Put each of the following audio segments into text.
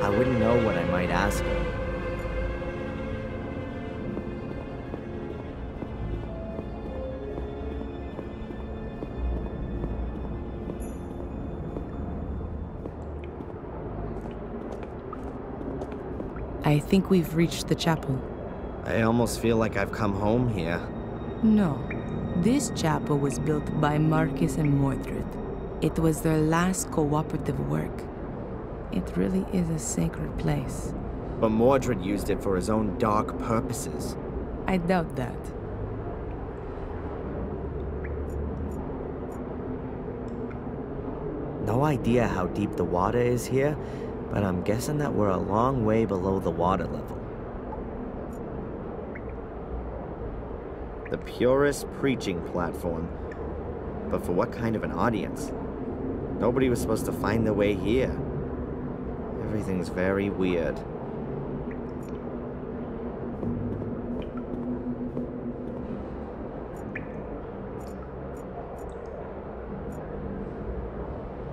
I wouldn't know what I might ask her. I think we've reached the chapel. I almost feel like I've come home here. No. This chapel was built by Marcus and Mordred. It was their last cooperative work. It really is a sacred place. But Mordred used it for his own dark purposes. I doubt that. No idea how deep the water is here, but I'm guessing that we're a long way below the water level. The purest preaching platform. But for what kind of an audience? Nobody was supposed to find their way here. Everything's very weird.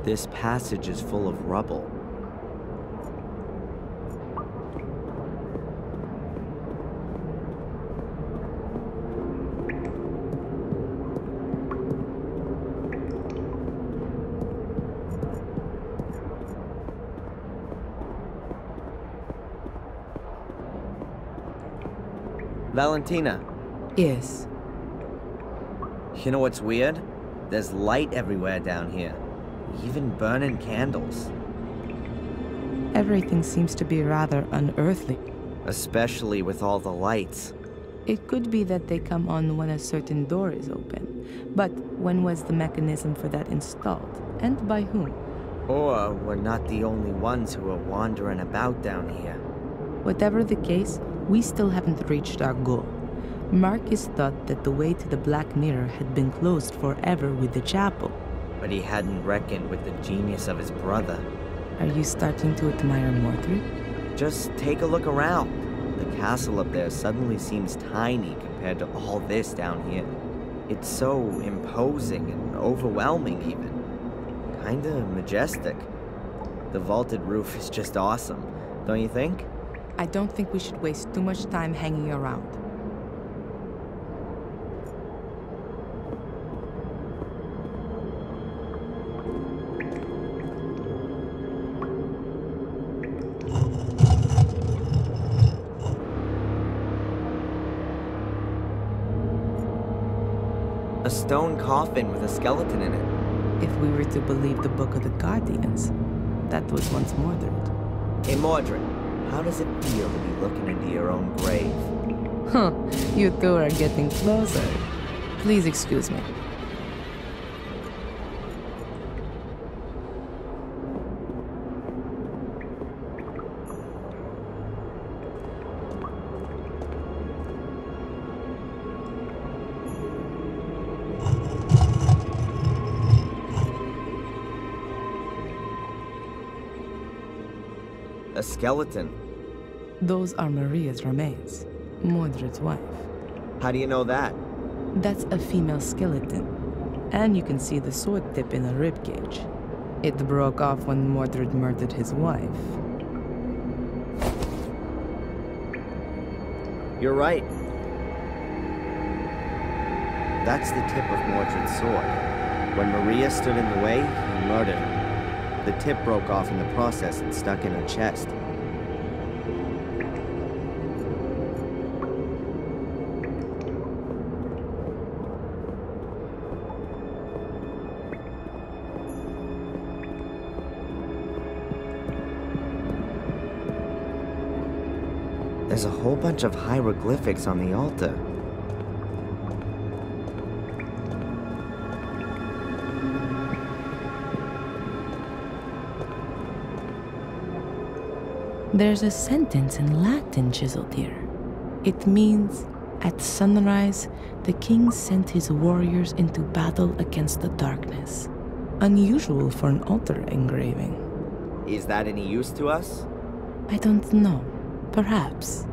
This passage is full of rubble. Valentina. Yes. You know what's weird? There's light everywhere down here. Even burning candles. Everything seems to be rather unearthly. Especially with all the lights. It could be that they come on when a certain door is open. But when was the mechanism for that installed? And by whom? Or we're not the only ones who are wandering about down here. Whatever the case, we still haven't reached our goal. Marcus thought that the way to the Black Mirror had been closed forever with the chapel. But he hadn't reckoned with the genius of his brother. Are you starting to admire Mordred? Just take a look around. The castle up there suddenly seems tiny compared to all this down here. It's so imposing and overwhelming even. Kinda majestic. The vaulted roof is just awesome, don't you think? I don't think we should waste too much time hanging around. A stone coffin with a skeleton in it. If we were to believe the Book of the Guardians, that was once Mordred. Hey Mordred, how does it feel to be looking into your own grave? Huh, you two are getting closer. Please excuse me. A skeleton. Those are Maria's remains, Mordred's wife. How do you know that? That's a female skeleton. And you can see the sword tip in the ribcage. It broke off when Mordred murdered his wife. You're right. That's the tip of Mordred's sword. When Maria stood in the way, he murdered her. The tip broke off in the process and stuck in her chest. There's a whole bunch of hieroglyphics on the altar. There's a sentence in Latin chiseled here. It means, at sunrise, the king sent his warriors into battle against the darkness. Unusual for an altar engraving. Is that any use to us? I don't know. Perhaps.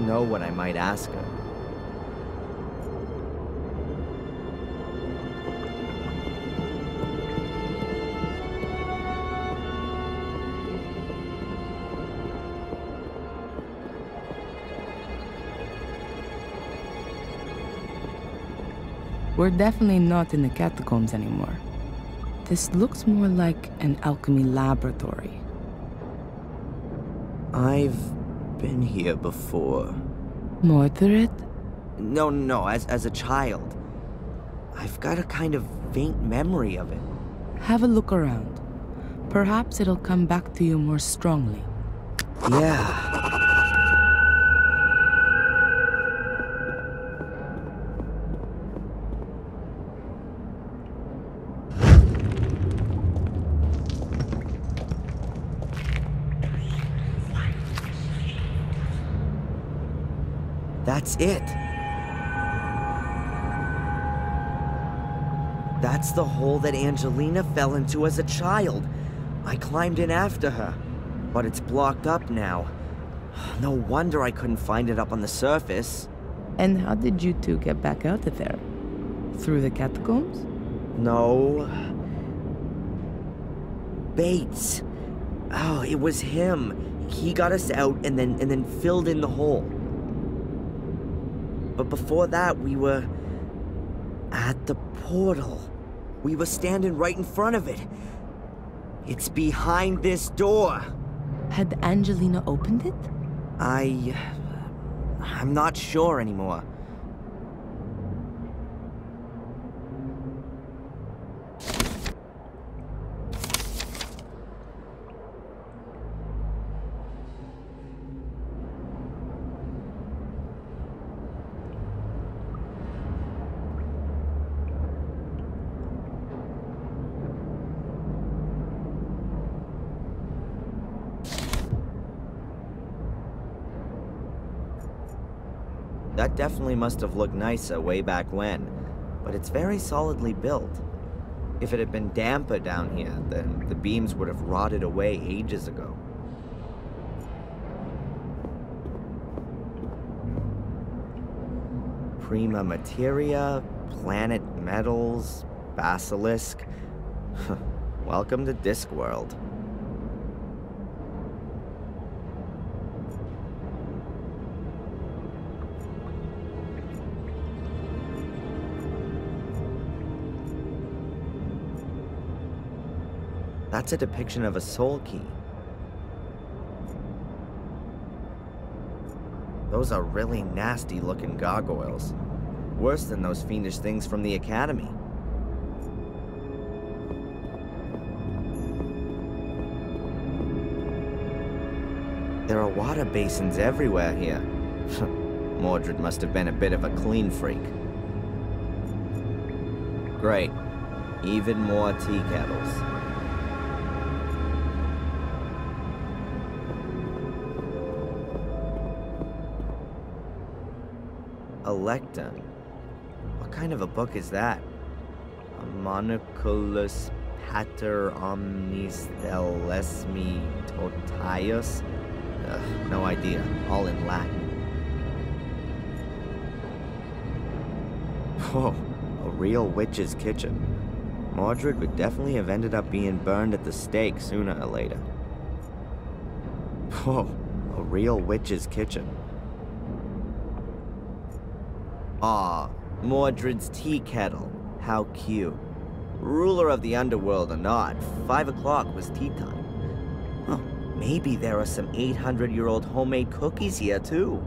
don't know what I might ask her. We're definitely not in the catacombs anymore. This looks more like an alchemy laboratory. I've been here before. Mordred? No, as a child. I've got a kind of faint memory of it. Have a look around. Perhaps it'll come back to you more strongly. Yeah. That's it. That's the hole that Angelina fell into as a child. I climbed in after her, but it's blocked up now. No wonder I couldn't find it up on the surface. And how did you two get back out of there? Through the catacombs? No. Bates. Oh, it was him. He got us out and then filled in the hole. But before that, we were at the portal. We were standing right in front of it. It's behind this door. Had Angelina opened it? I'm not sure anymore. That definitely must have looked nicer way back when, but it's very solidly built. If it had been damper down here, then the beams would have rotted away ages ago. Prima materia, planet metals, basilisk. Welcome to Discworld. That's a depiction of a soul key. Those are really nasty looking gargoyles. Worse than those fiendish things from the academy. There are water basins everywhere here. Mordred must have been a bit of a clean freak. Great. Even more tea kettles. A lectern. What kind of a book is that? Monoculus pater omnis thelesmi totius? No idea. All in Latin. Whoa, a real witch's kitchen. Mordred would definitely have ended up being burned at the stake sooner or later. Whoa, a real witch's kitchen. Aw, Mordred's tea kettle. How cute. Ruler of the underworld or not, 5 o'clock was tea time. Oh, maybe there are some 800-year-old homemade cookies here, too.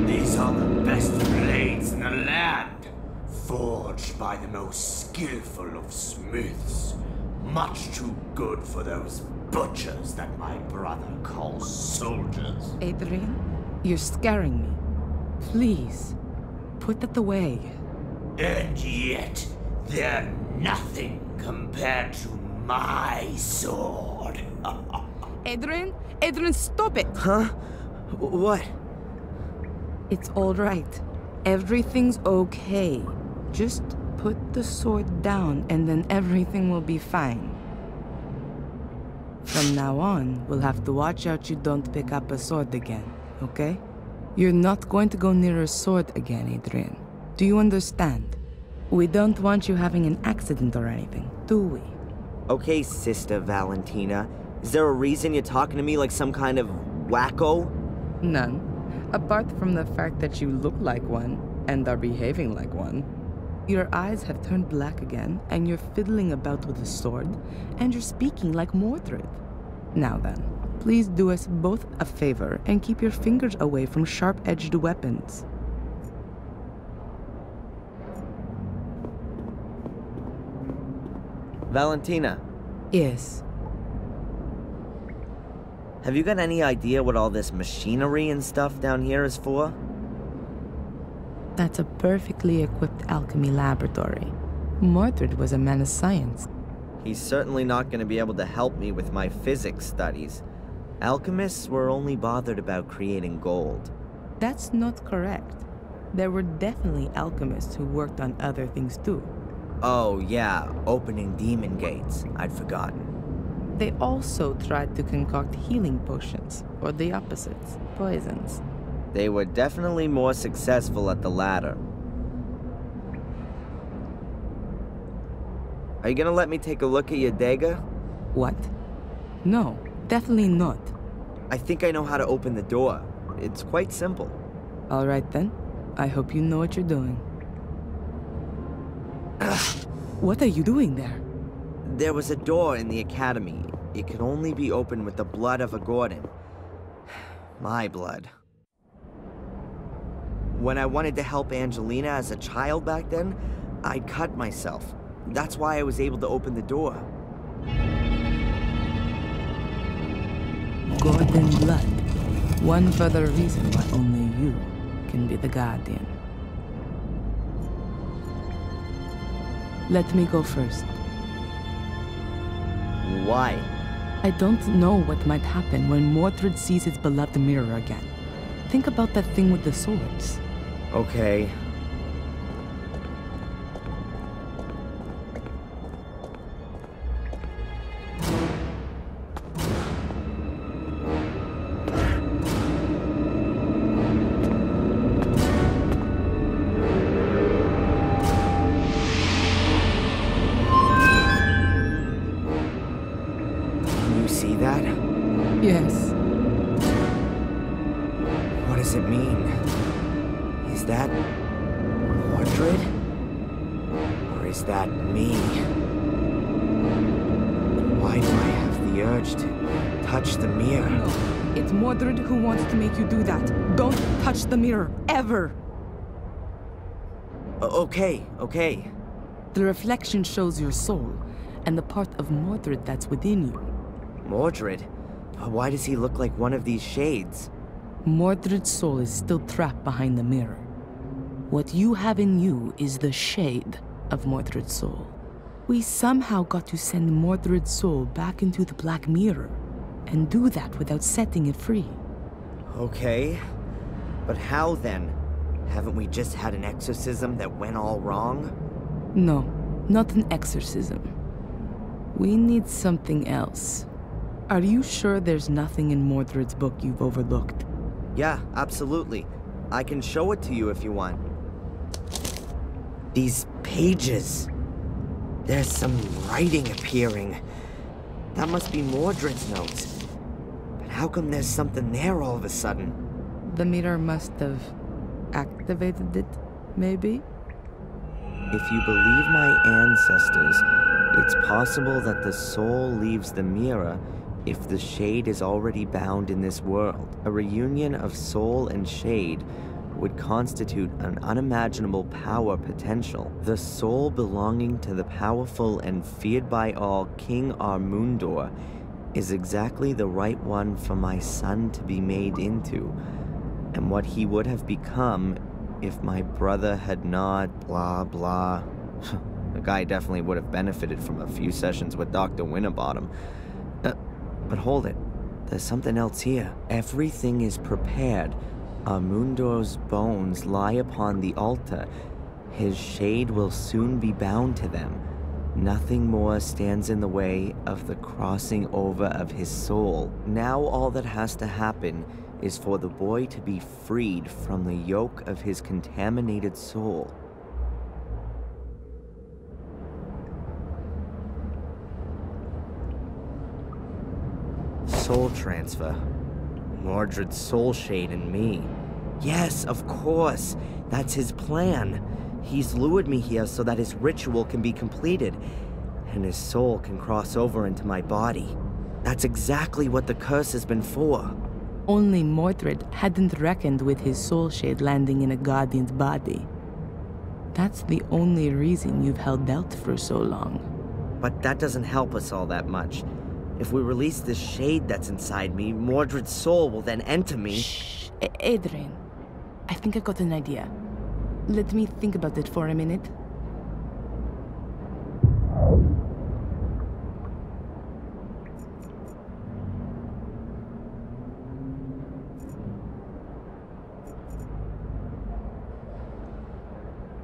These are the best blades in the land, forged by the most skillful of smiths. Much too good for those butchers that my brother calls soldiers. Adrian, you're scaring me. Please, put that away. And yet, they're nothing compared to my sword. Adrian, stop it! Huh? What? It's all right. Everything's okay. Just put the sword down and then everything will be fine. From now on, we'll have to watch out you don't pick up a sword again, okay? You're not going to go near a sword again, Adrian. Do you understand? We don't want you having an accident or anything, do we? Okay, Sister Valentina. Is there a reason you're talking to me like some kind of wacko? None. Apart from the fact that you look like one and are behaving like one. Your eyes have turned black again, and you're fiddling about with a sword, and you're speaking like Mordred. Now then, please do us both a favor and keep your fingers away from sharp-edged weapons. Valentina. Yes. Have you got any idea what all this machinery and stuff down here is for? That's a perfectly equipped alchemy laboratory. Mordred was a man of science. He's certainly not going to be able to help me with my physics studies. Alchemists were only bothered about creating gold. That's not correct. There were definitely alchemists who worked on other things too. Oh yeah, opening demon gates. I'd forgotten. They also tried to concoct healing potions, or the opposites, poisons. They were definitely more successful at the latter. Are you gonna let me take a look at your dagger? What? No, definitely not. I think I know how to open the door. It's quite simple. All right then. I hope you know what you're doing. What are you doing there? There was a door in the academy. It could only be opened with the blood of a Gordon. My blood. When I wanted to help Angelina as a child back then, I'd cut myself. That's why I was able to open the door. Gordon blood. One further reason why only you can be the Guardian. Let me go first. Why? I don't know what might happen when Mordred sees his beloved mirror again. Think about that thing with the swords. Okay. Can you see that? Yes. What does it mean? Is that Mordred? Or is that me? Why do I have the urge to touch the mirror? No, it's Mordred who wants to make you do that. Don't touch the mirror, ever! Okay. The reflection shows your soul, and the part of Mordred that's within you. Mordred? Why does he look like one of these shades? Mordred's soul is still trapped behind the mirror. What you have in you is the shade of Mordred's soul. We somehow got to send Mordred's soul back into the Black Mirror, and do that without setting it free. Okay, but how then? Haven't we just had an exorcism that went all wrong? No, not an exorcism. We need something else. Are you sure there's nothing in Mordred's book you've overlooked? Yeah, absolutely. I can show it to you if you want. These pages. There's some writing appearing. That must be Mordred's notes. But how come there's something there all of a sudden? The mirror must have activated it, maybe? If you believe my ancestors, it's possible that the soul leaves the mirror if the shade is already bound in this world. A reunion of soul and shade would constitute an unimaginable power potential. The soul belonging to the powerful and feared by all King Armundor is exactly the right one for my son to be made into, and what he would have become if my brother had not blah blah. The guy definitely would have benefited from a few sessions with Dr. Winterbottom. But hold it, there's something else here. Everything is prepared Armundo's bones lie upon the altar. His shade will soon be bound to them. Nothing more stands in the way of the crossing over of his soul. Now all that has to happen is for the boy to be freed from the yoke of his contaminated soul. Soul transfer. Mordred's soul shade in me. Yes, of course. That's his plan. He's lured me here so that his ritual can be completed, and his soul can cross over into my body. That's exactly what the curse has been for. Only Mordred hadn't reckoned with his soul shade landing in a guardian's body. That's the only reason you've held out for so long. But that doesn't help us all that much. If we release this shade that's inside me, Mordred's soul will then enter me. Shh, Adrian. I think I got an idea. Let me think about it for a minute.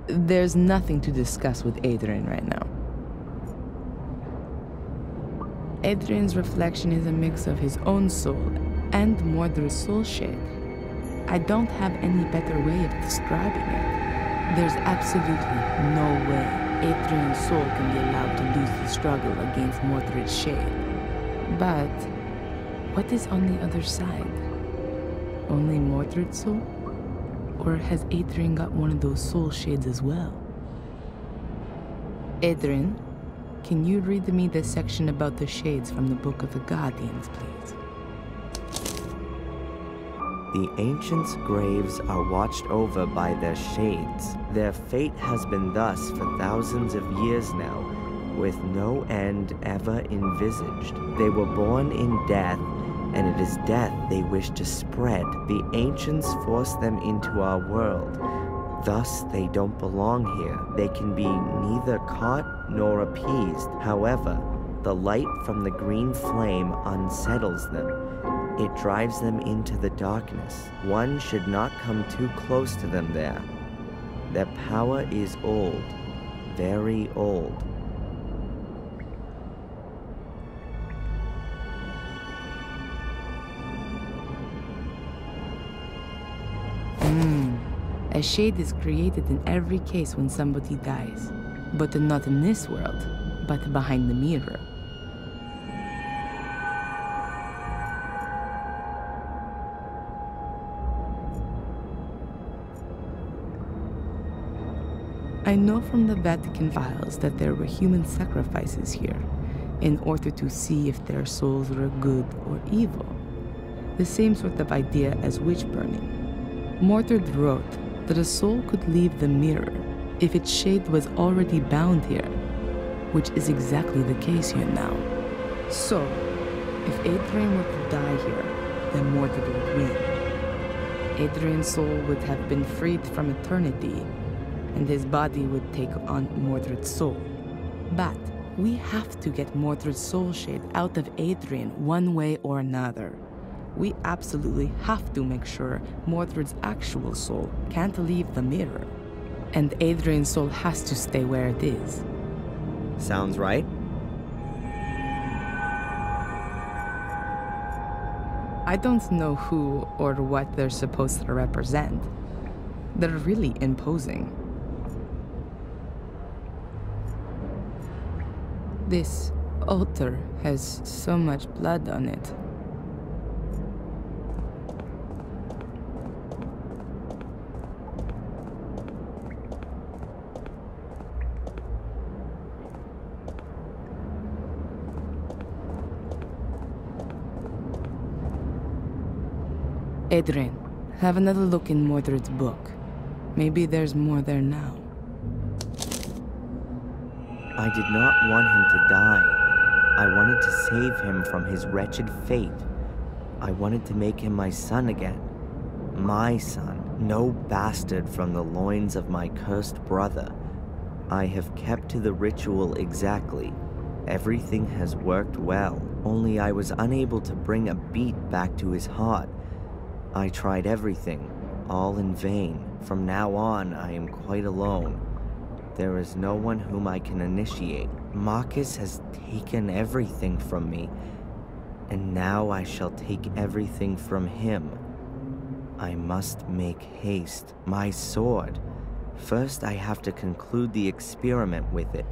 There's nothing to discuss with Adrian right now. Adrian's reflection is a mix of his own soul and Mordred's soul shade. I don't have any better way of describing it. There's absolutely no way Adrian's soul can be allowed to lose the struggle against Mordred's shade. But what is on the other side? Only Mordred's soul? Or has Adrian got one of those soul shades as well? Adrian, can you read me the section about the shades from the Book of the Guardians, please? The ancients' graves are watched over by their shades. Their fate has been thus for thousands of years now, with no end ever envisaged. They were born in death, and it is death they wish to spread. The ancients force them into our world. Thus, they don't belong here. They can be neither caught nor appeased. However, the light from the green flame unsettles them. It drives them into the darkness. One should not come too close to them there. Their power is old, very old. A shade is created in every case when somebody dies, but not in this world, but behind the mirror. I know from the Vatican files that there were human sacrifices here, in order to see if their souls were good or evil. The same sort of idea as witch burning. Mordred wrote that a soul could leave the mirror if its shade was already bound here, which is exactly the case here now. So, if Adrian were to die here, then Mordred would win. Adrian's soul would have been freed from eternity, and his body would take on Mordred's soul. But we have to get Mordred's soul shade out of Adrian one way or another. We absolutely have to make sure Mordred's actual soul can't leave the mirror. And Adrian's soul has to stay where it is. Sounds right. I don't know who or what they're supposed to represent. They're really imposing. This altar has so much blood on it. Adrian, have another look in Mordred's book. Maybe there's more there now. I did not want him to die. I wanted to save him from his wretched fate. I wanted to make him my son again. My son, no bastard from the loins of my cursed brother. I have kept to the ritual exactly. Everything has worked well, only I was unable to bring a beat back to his heart. I tried everything. all in vain. From now on, I am quite alone. There is no one whom I can initiate. Marcus has taken everything from me, and now I shall take everything from him. I must make haste. My sword. First, I have to conclude the experiment with it.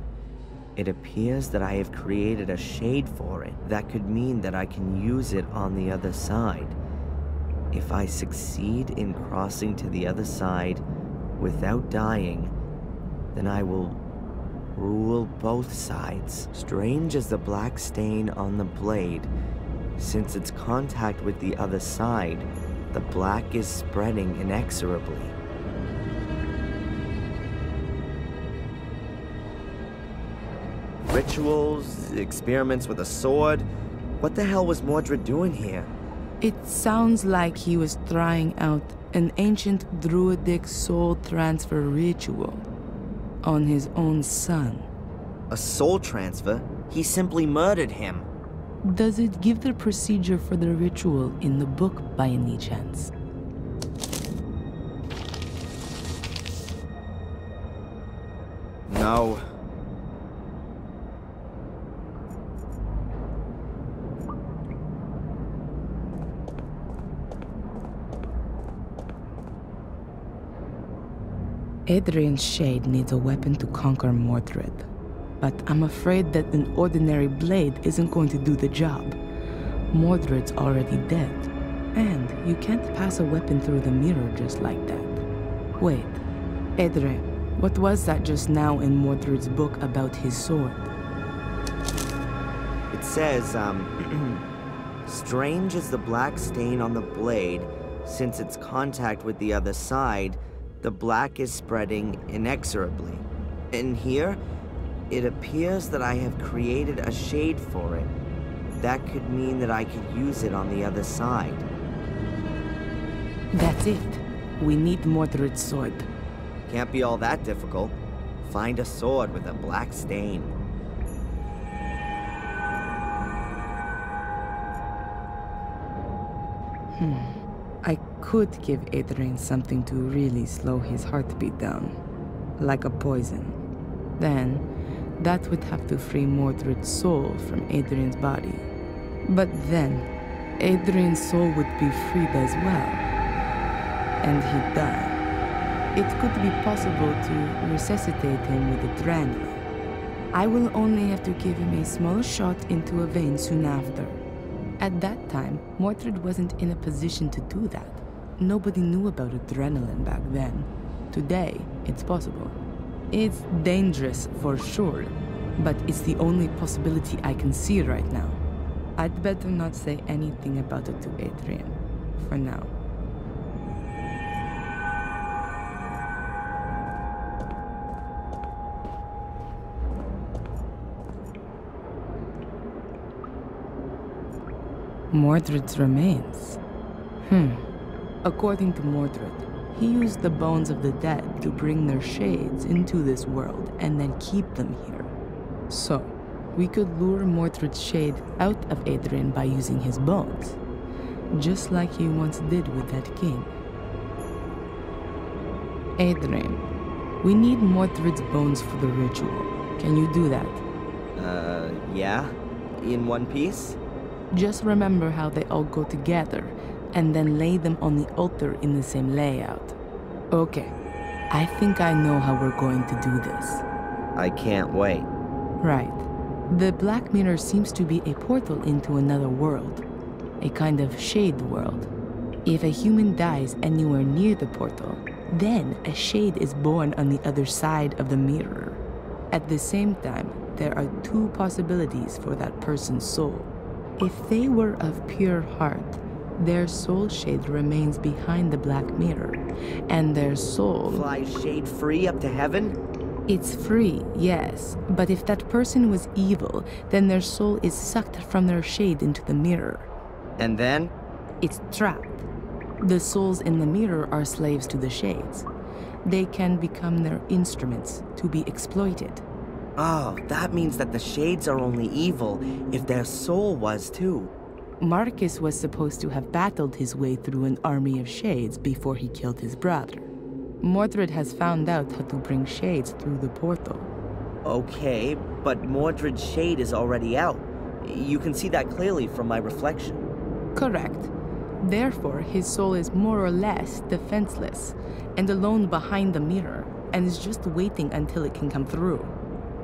It appears that I have created a shade for it. That could mean that I can use it on the other side. If I succeed in crossing to the other side without dying, then I will rule both sides. Strange as the black stain on the blade. Since its contact with the other side, the black is spreading inexorably. Rituals, experiments with a sword. What the hell was Mordred doing here? It sounds like he was trying out an ancient druidic soul transfer ritual on his own son. A soul transfer? He simply murdered him. Does it give the procedure for the ritual in the book by any chance? No. Adrian's shade needs a weapon to conquer Mordred, but I'm afraid that an ordinary blade isn't going to do the job. Mordred's already dead, and you can't pass a weapon through the mirror just like that. Wait, Adrian, what was that just now in Mordred's book about his sword? It says, strange as the black stain on the blade, since its contact with the other side, the black is spreading inexorably. And here, it appears that I have created a shade for it. That could mean that I could use it on the other side. That's it. We need Mordred's sword. Can't be all that difficult. Find a sword with a black stain. I could give Adrian something to really slow his heartbeat down, like a poison. Then, that would have to free Mordred's soul from Adrian's body. But then, Adrian's soul would be freed as well, and he'd die. It could be possible to resuscitate him with adrenaline. I will only have to give him a small shot into a vein soon after. At that time, Mordred wasn't in a position to do that. Nobody knew about adrenaline back then. Today, it's possible. It's dangerous for sure, but it's the only possibility I can see right now. I'd better not say anything about it to Adrian, for now. Mordred's remains. According to Mordred, he used the bones of the dead to bring their shades into this world and then keep them here. So, we could lure Mordred's shade out of Adrian by using his bones, just like he once did with that king. Adrian, we need Mordred's bones for the ritual. Can you do that? Yeah? In one piece? Just remember how they all go together, and then lay them on the altar in the same layout. Okay, I think I know how we're going to do this. I can't wait. Right. The Black Mirror seems to be a portal into another world, a kind of shade world. If a human dies anywhere near the portal, then a shade is born on the other side of the mirror. At the same time, there are two possibilities for that person's soul. If they were of pure heart, their soul shade remains behind the Black Mirror, and their soul flies shade free up to heaven? It's free, yes, but if that person was evil, then their soul is sucked from their shade into the mirror. And then? It's trapped. The souls in the mirror are slaves to the shades. They can become their instruments to be exploited. Oh, that means that the shades are only evil if their soul was too. Marcus was supposed to have battled his way through an army of shades before he killed his brother. Mordred has found out how to bring shades through the portal. Okay, but Mordred's shade is already out. You can see that clearly from my reflection. Correct. Therefore, his soul is more or less defenseless and alone behind the mirror, and is just waiting until it can come through.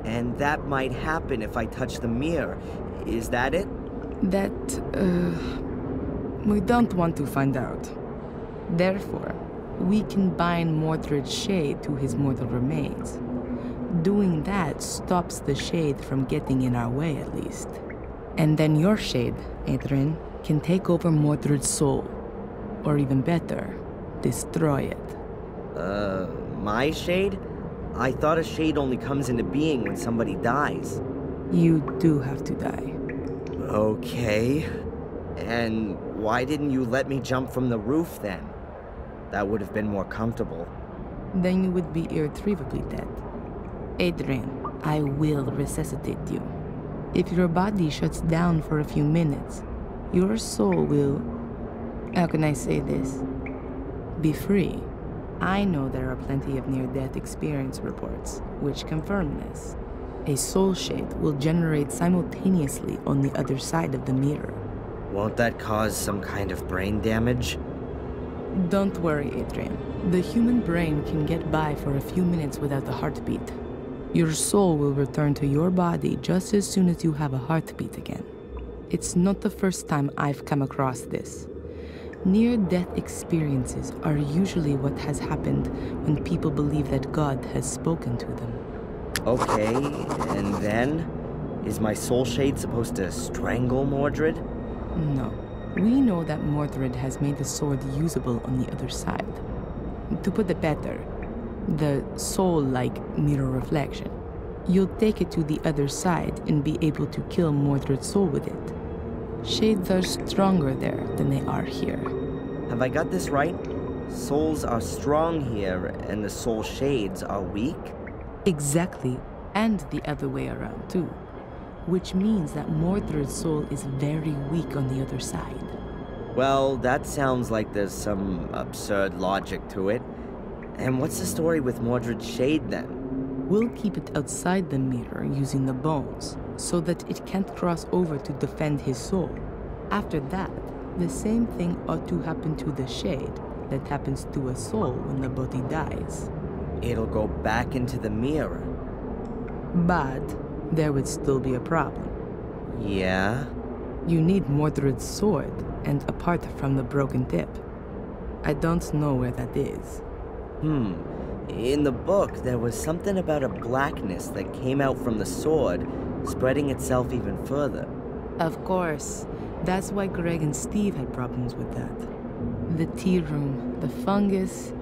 And that might happen if I touch the mirror. Is that it? That, we don't want to find out. Therefore, we can bind Mordred's shade to his mortal remains. Doing that stops the shade from getting in our way, at least. And then your shade, Adrian, can take over Mordred's soul. Or even better, destroy it. My shade? I thought a shade only comes into being when somebody dies. You do have to die. Okay. And why didn't you let me jump from the roof then? That would have been more comfortable. Then you would be irretrievably dead. Adrian, I will resuscitate you. If your body shuts down for a few minutes, your soul will... How can I say this? Be free. I know there are plenty of near-death experience reports, which confirm this. A soul shade will generate simultaneously on the other side of the mirror. Won't that cause some kind of brain damage? Don't worry, Adrian. The human brain can get by for a few minutes without a heartbeat. Your soul will return to your body just as soon as you have a heartbeat again. It's not the first time I've come across this. Near-death experiences are usually what has happened when people believe that God has spoken to them. Okay, and then? Is my soul shade supposed to strangle Mordred? No. We know that Mordred has made the sword usable on the other side. To put it better, the soul-like mirror reflection. You'll take it to the other side and be able to kill Mordred's soul with it. Shades are stronger there than they are here. Have I got this right? Souls are strong here, and the soul shades are weak? Exactly, and the other way around too. Which means that Mordred's soul is very weak on the other side. Well, that sounds like there's some absurd logic to it. And what's the story with Mordred's shade then? We'll keep it outside the mirror using the bones, so that it can't cross over to defend his soul. After that, the same thing ought to happen to the shade that happens to a soul when the body dies. It'll go back into the mirror. But there would still be a problem. Yeah? You need Mordred's sword, and apart from the broken tip. I don't know where that is. In the book, there was something about a blackness that came out from the sword, spreading itself even further. Of course. That's why Greg and Steve had problems with that. The tea room, the fungus...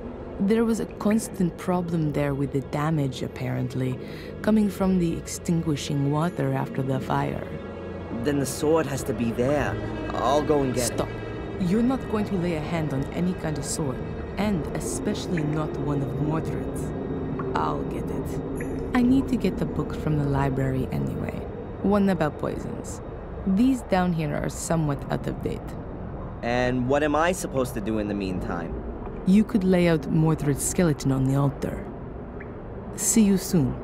There was a constant problem there with the damage, apparently, coming from the extinguishing water after the fire. Then the sword has to be there. I'll go and get it. Stop. You're not going to lay a hand on any kind of sword, and especially not one of Mordred's. I'll get it. I need to get the book from the library anyway. One about poisons. These down here are somewhat out of date. And what am I supposed to do in the meantime? You could lay out Mordred's skeleton on the altar. See you soon.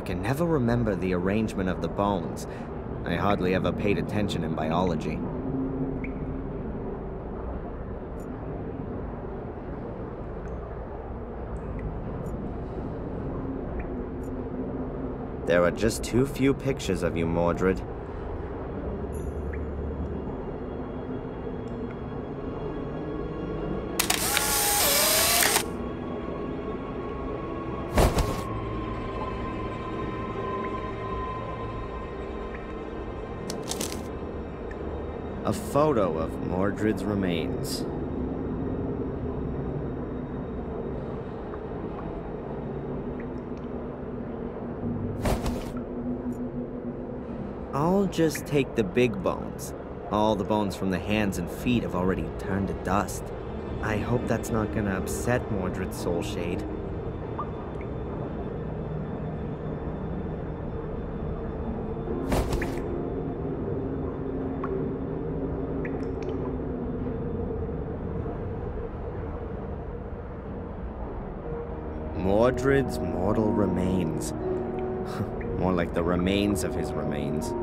can never remember the arrangement of the bones. I hardly ever paid attention in biology. There are just too few pictures of you, Mordred. A photo of Mordred's remains. I'll just take the big bones. All the bones from the hands and feet have already turned to dust. I hope that's not gonna upset Mordred's soul shade. Mordred's mortal remains. More like the remains of his remains.